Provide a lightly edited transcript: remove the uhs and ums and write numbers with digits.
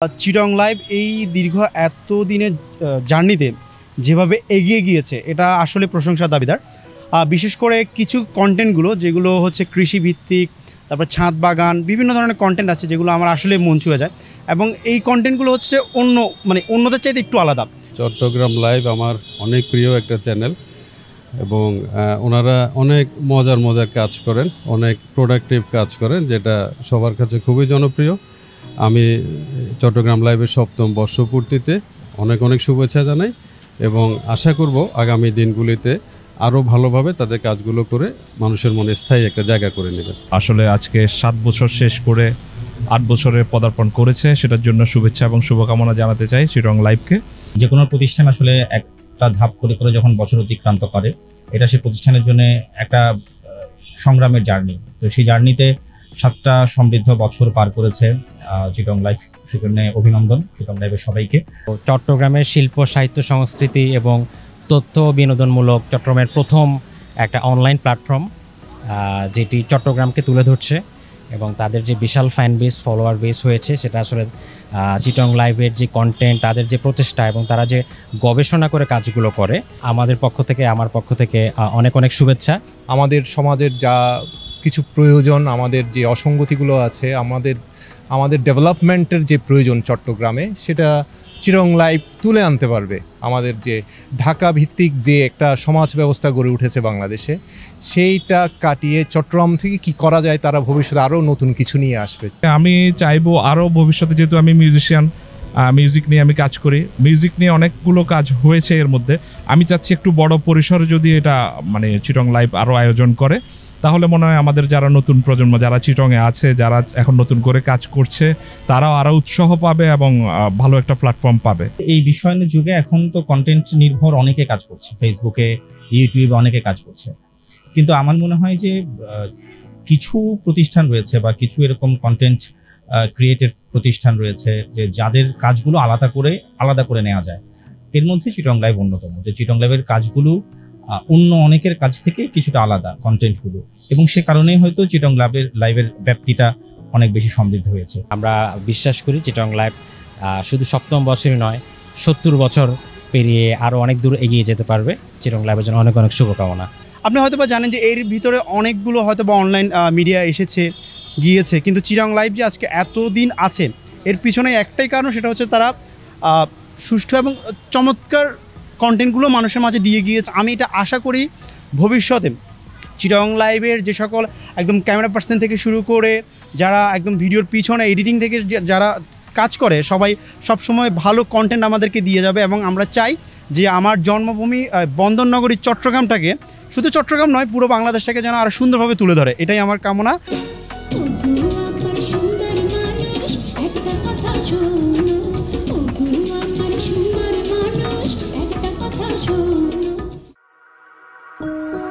চিটং live এই দীর্ঘ এত দিনের জার্নিতে যেভাবে এগিয়ে গিয়েছে এটা আসলে প্রশংসার দাবিদার। বিশেষ করে কিছু কন্টেন্টগুলো যেগুলো হচ্ছে কৃষিভিত্তিক, তারপর ছাদ বাগান, বিভিন্ন ধরনের কন্টেন্ট আছে যেগুলো আমার আসলে মন ছুঁয়ে যায়, এবং এই কন্টেন্টগুলো হচ্ছে অন্যদের চাইতে একটু আলাদা। চট্টগ্রাম লাইভ আমার অনেক প্রিয় একটা চ্যানেল, এবং ওনারা অনেক মজার কাজ করেন, অনেক প্রোডাক্টিভ কাজ করেন, যেটা সবার কাছে খুবই জনপ্রিয়। আমি চট্টগ্রাম লাইভের 7ম বর্ষপূর্তিতে অনেক শুভেচ্ছা জানাই, এবং আশা করব আগামী দিনগুলিতে আরও ভালোভাবে তাদের কাজগুলো করে মানুষের মনে স্থায়ী একটা জায়গা করে নেবেন। আসলে আজকে 7 বছর শেষ করে 8 বছরে পদার্পণ করেছে, সেটার জন্য শুভেচ্ছা এবং শুভকামনা জানাতে চাই চিটং লাইভকে। যে কোনো প্রতিষ্ঠান আসলে একটা ধাপ করে যখন বছর অতিক্রান্ত করে, এটা সেই প্রতিষ্ঠানের জন্য একটা সংগ্রামের জার্নি। তো সেই জার্নিতে 7টা সমৃদ্ধ বছর পার করেছে চিটং লাইভ, সেখানে অভিনন্দন চিটং লাইভের সবাইকে। চট্টগ্রামের শিল্প, সাহিত্য, সংস্কৃতি এবং তথ্য বিনোদনমূলক চট্টগ্রামের প্রথম একটা অনলাইন প্ল্যাটফর্ম, যেটি চট্টগ্রামকে তুলে ধরছে, এবং তাদের যে বিশাল ফ্যান বেস, ফলোয়ার বেস হয়েছে, সেটা আসলে চিটং লাইভের যে কন্টেন্ট, তাদের যে প্রচেষ্টা এবং তারা যে গবেষণা করে কাজগুলো করে, আমার পক্ষ থেকে অনেক শুভেচ্ছা। আমাদের সমাজের যা কিছু প্রয়োজন, আমাদের যে অসঙ্গতিগুলো আছে, আমাদের ডেভেলপমেন্টের যে প্রয়োজন চট্টগ্রামে, সেটা চিটং লাইভ তুলে আনতে পারবে। আমাদের যে ঢাকা ভিত্তিক যে একটা সমাজ ব্যবস্থা গড়ে উঠেছে বাংলাদেশে, সেইটা কাটিয়ে চট্টগ্রাম থেকে কি করা যায়, তারা ভবিষ্যতে আরও নতুন কিছু নিয়ে আসবে। আমি চাইবো আরও ভবিষ্যতে, যেহেতু আমি মিউজিশিয়ান, মিউজিক নিয়ে আমি কাজ করি, মিউজিক নিয়ে অনেকগুলো কাজ হয়েছে এর মধ্যে, আমি চাচ্ছি একটু বড় পরিসরে যদি এটা চিটং লাইভ আরও আয়োজন করে, তাহলে মনে হয় আমাদের যারা নতুন প্রজন্ম, যারা চিটংয়ে আছে, যারা এখন নতুন করে কাজ করছে, তারাও আরও উৎসাহ পাবে এবং ভালো একটা প্ল্যাটফর্ম পাবে। এই বিশ্বায়নের যুগে এখন তো কন্টেন্ট নির্ভর অনেকে কাজ করছে, ফেসবুকে, ইউটিউবে অনেকে কাজ করছে, কিন্তু আমার মনে হয় যে কিছু প্রতিষ্ঠান রয়েছে বা কিছু এরকম কন্টেন্ট ক্রিয়েটিভ প্রতিষ্ঠান রয়েছে যে যাদের কাজগুলো আলাদা করে নেওয়া যায়। এর মধ্যে চিটং লাইভ অন্যতম, যে চিটং লাইভের কাজগুলো অন্য অনেকের কাছ থেকে কিছুটা আলাদা কন্টেন্টগুলো, এবং সে কারণেই হয়তো চিটং লাইভের ব্যাপ্তিটা অনেক বেশি সমৃদ্ধ হয়েছে। আমরা বিশ্বাস করি চিটং লাইভ শুধু 7ম বছরই নয়, 70 বছর পেরিয়ে আরও অনেক দূর এগিয়ে যেতে পারবে। চিটং লাইভের জন্য অনেক শুভকামনা। আপনি হয়তো বা জানেন যে এর ভিতরে অনেকগুলো হয়তো বা অনলাইন মিডিয়া এসেছে গিয়েছে, কিন্তু চিটং লাইভ যে আজকে এতদিন আছে, এর পিছনে একটাই কারণ, সেটা হচ্ছে তারা সুষ্ঠু এবং চমৎকার কন্টেন্টগুলো মানুষের মাঝে দিয়ে গিয়েছে। আমি এটা আশা করি ভবিষ্যতে চিটং লাইভের যে সকল একদম ক্যামেরা পার্সন থেকে শুরু করে যারা একদম ভিডিওর পিছনে এডিটিং থেকে যারা কাজ করে, সবাই সবসময় ভালো কন্টেন্ট আমাদেরকে দিয়ে যাবে, এবং আমরা চাই যে আমার জন্মভূমি বন্দরনগরী চট্টগ্রামটাকে, শুধু চট্টগ্রাম নয়, পুরো বাংলাদেশটাকে যেন আরও সুন্দরভাবে তুলে ধরে, এটাই আমার কামনা। Oh